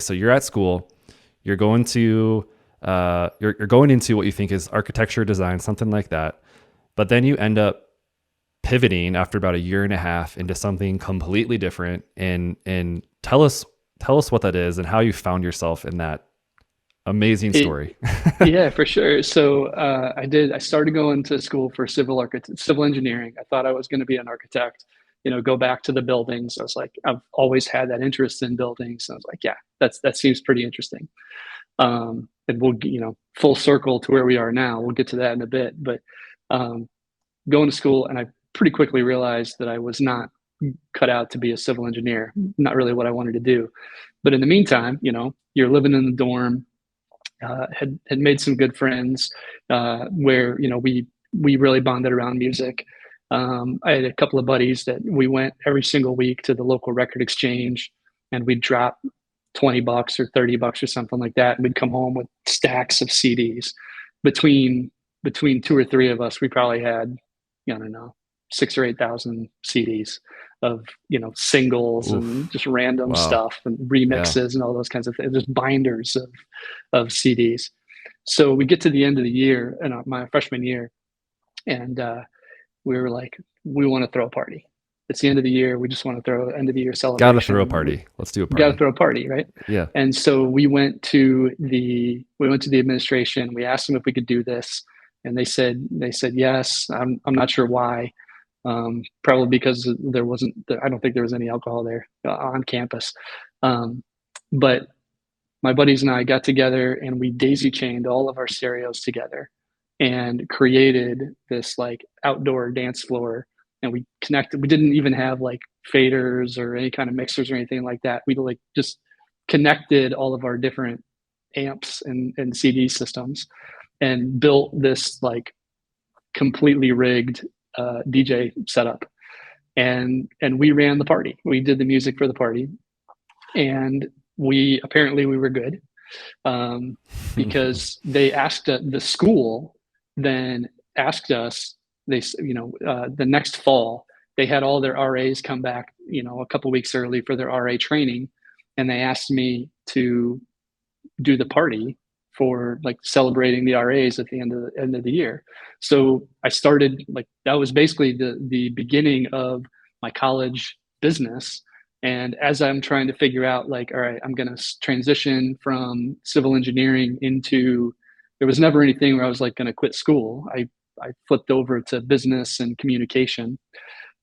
So you're at school, you're going to, you're going into what you think is architecture, design, something like that. But then you end up pivoting after about a year and a half into something completely different. And tell us what that is and how you found yourself in that amazing It, story. yeah, for sure. So I started going to school for civil engineering. I thought I was going to be an architect, go back to the buildings. I was like, I've always had that interest in buildings. So I was like, yeah, that seems pretty interesting. And we'll, full circle to where we are now. We'll get to that in a bit. But um, going to school, and I pretty quickly realized that I was not cut out to be a civil engineer. Not really what I wanted to do. But in the meantime, you're living in the dorm. Had made some good friends where we really bonded around music. I had a couple of buddies that we went every single week to the local record exchange, and we'd drop $20 or $30 or something like that, and we'd come home with stacks of CDs. Between two or three of us, we probably had, I don't know, 6 or 8 thousand CDs of singles and Oof. just random Wow. stuff and Yeah. remixes and all those kinds of things, just binders of CDs. So we get to the end of the year, and my freshman year, and we were like, we want to throw a party. It's the end of the year. We just want to throw an end of the year Gotta throw a celebration. party. Let's do a We got to party. throw a party, right? Yeah. And so we went to the administration. We asked them if we could do this, and they said yes. I'm not sure why. Probably because there wasn't. I don't think there was any alcohol there on campus. Um, but my buddies and I got together and we daisy chained all of our stereos together and created this like outdoor dance floor. And we connected. We didn't even have like faders or any kind of mixers or anything like that. We like just connected all of our different amps and CD systems and built this like completely rigged DJ setup. And we ran the party. We did the music for the party, and we were good because they asked the school then asked us. The next fall they had all their RAs come back, a couple weeks early for their RA training, and they asked me to do the party for like celebrating the RAs at the end of the year. So I started like that was basically the beginning of my college business. And as I'm trying to figure out like, all right, I'm going to transition from civil engineering into, there was never anything where I was like going to quit school. I flipped over to business and communication,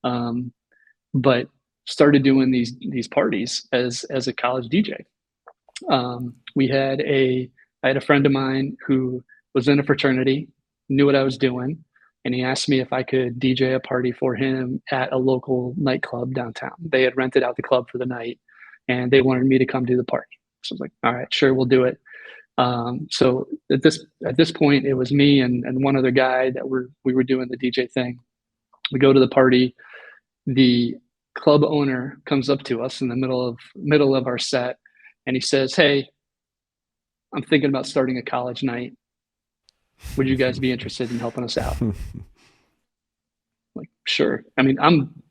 but started doing these parties as a college DJ. We had I had a friend of mine who was in a fraternity, knew what I was doing, and he asked me if I could DJ a party for him at a local nightclub downtown. They had rented out the club for the night, and they wanted me to come do the party. So I was like, all right, sure, we'll do it. So at this point, it was me and one other guy that we were doing the DJ thing. We go to the party. The club owner comes up to us in the middle of our set, and he says, "Hey, I'm thinking about starting a college night. Would you guys be interested in helping us out?" Like, sure. I mean, I'm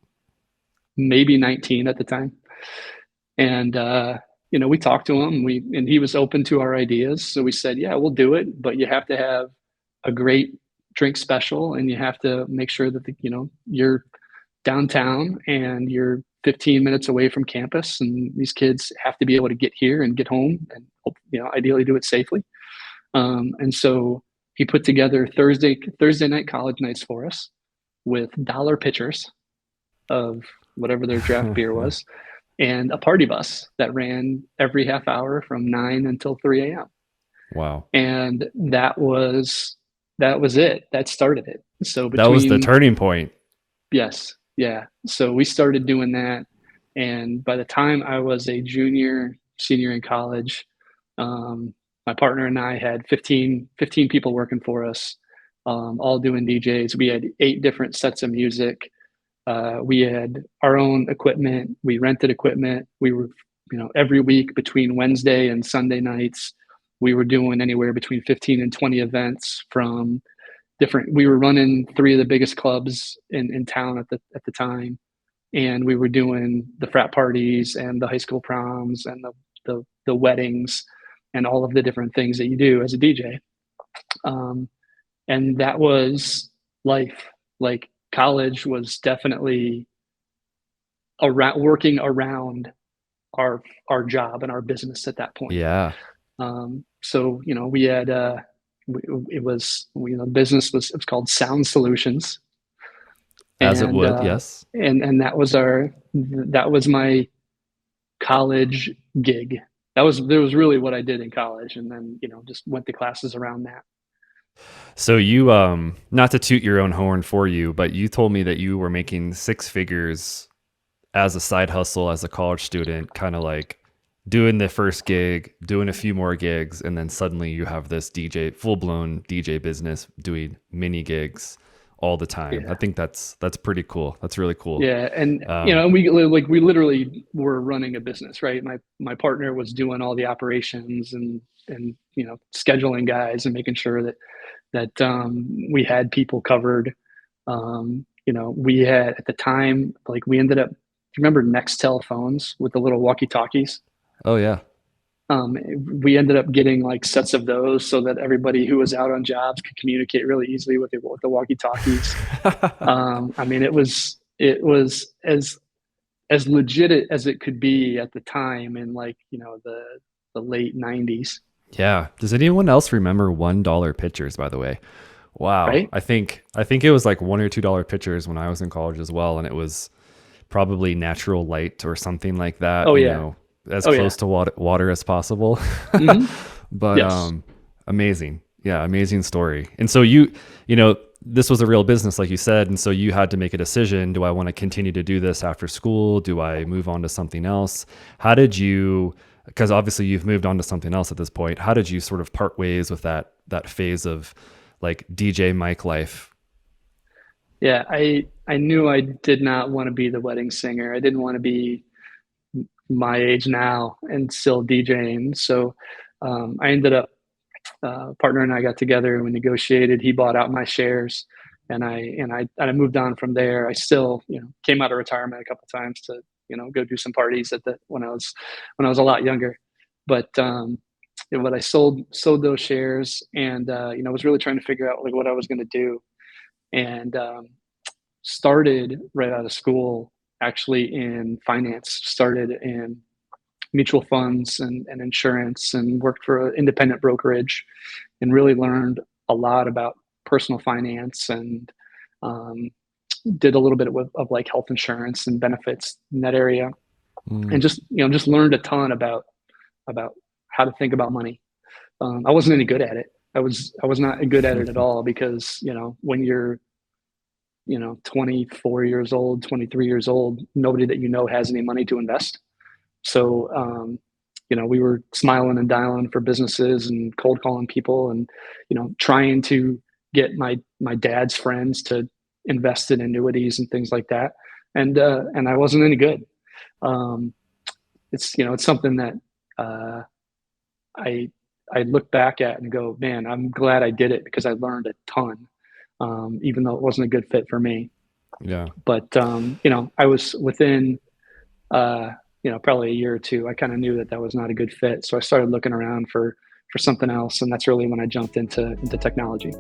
maybe 19 at the time, and we talked to him. And he was open to our ideas, so we said, "Yeah, we'll do it, but you have to have a great drink special, and you have to make sure that you're downtown and you're 15 minutes away from campus, and these kids have to be able to get here and get home, and ideally do it safely." And so he put together Thursday night college nights for us with dollar pitchers of whatever their draft beer was, and a party bus that ran every half hour from 9 until 3 a.m. Wow. And that was it. That started it. So That was the between turning point. Yes, yeah. So we started doing that, and by the time I was a senior in college, my partner and I had 15 people working for us, all doing DJs. We had 8 different sets of music. We had our own equipment. We rented equipment. We were, every week between Wednesday and Sunday nights, we were doing anywhere between 15 and 20 events from different. We were running 3 of the biggest clubs in town at the time, and we were doing the frat parties and the high school proms and the the weddings and all of the different things that you do as a DJ. Um, and that was life. Like college was definitely around working around our job and our business at that point. Yeah. So we had it was business was it was called Sound Solutions, As it and would. Yes. that was my college gig. That was really what I did in college, and then just went to classes around that. So you, not to toot your own horn for you, but you told me that you were making six figures as a side hustle as a college student, kind of like doing the first gig, doing a few more gigs, and then suddenly you have this DJ, full blown DJ business doing mini gigs all the time. I Yeah. think that's pretty cool. That's really cool. Yeah, and Um, we literally were running a business, right? My partner was doing all the operations and scheduling guys and making sure that we had people covered. We had at the time, like we ended up. Do you remember Nextel phones with the little walkie talkies? oh yeah. Um, we ended up getting like sets of those so that everybody who was out on jobs could communicate really easily with the walkie talkies. I mean, it was as legit as it could be at the time in like the late '90s, Yeah. Does anyone else remember $1 pitchers, by the way? Wow. right? I think it was like $1 or $2 pitchers when I was in college as well, and it was probably natural light or something like that, Oh yeah, as oh yeah. close to water as possible. Hmm. But Yes. amazing. Yeah, amazing story. And so this was a real business like you said, and so you had to make a decision, do I want to continue to do this after school? Do I move on to something else? How did you, because obviously you've moved on to something else at this point. How did you sort of part ways with that phase of like DJ Mike life? Yeah, I knew I did not want to be the wedding singer. I didn't want to be my age now and still DJing. So I ended up partner and I got together and we negotiated. He bought out my shares, and I moved on from there. I still came out of retirement a couple times to go do some parties at the when I was a lot younger, but but I sold those shares and was really trying to figure out like what I was going to do, and started right out of school actually in finance. Started in mutual funds and insurance, and worked for an independent brokerage, and really learned a lot about personal finance, and um, did a little bit of like health insurance and benefits in that area, Mm. and just learned a ton about how to think about money. I wasn't any good at it. I was not good at it at all, because when you're 24 years old, 23 years old, nobody that has any money to invest. So, we were smiling and dialing for businesses and cold calling people, and, trying to get my dad's friends to invest in annuities and things like that. And I wasn't any good. Um, it's something that, I, I look back at and go, man, I'm glad I did it because I learned a ton, even though it wasn't a good fit for me. Yeah. But, I was within, uh, probably a year or two, I kind of knew that was not a good fit. So I started looking around for something else, and that's really when I jumped into technology.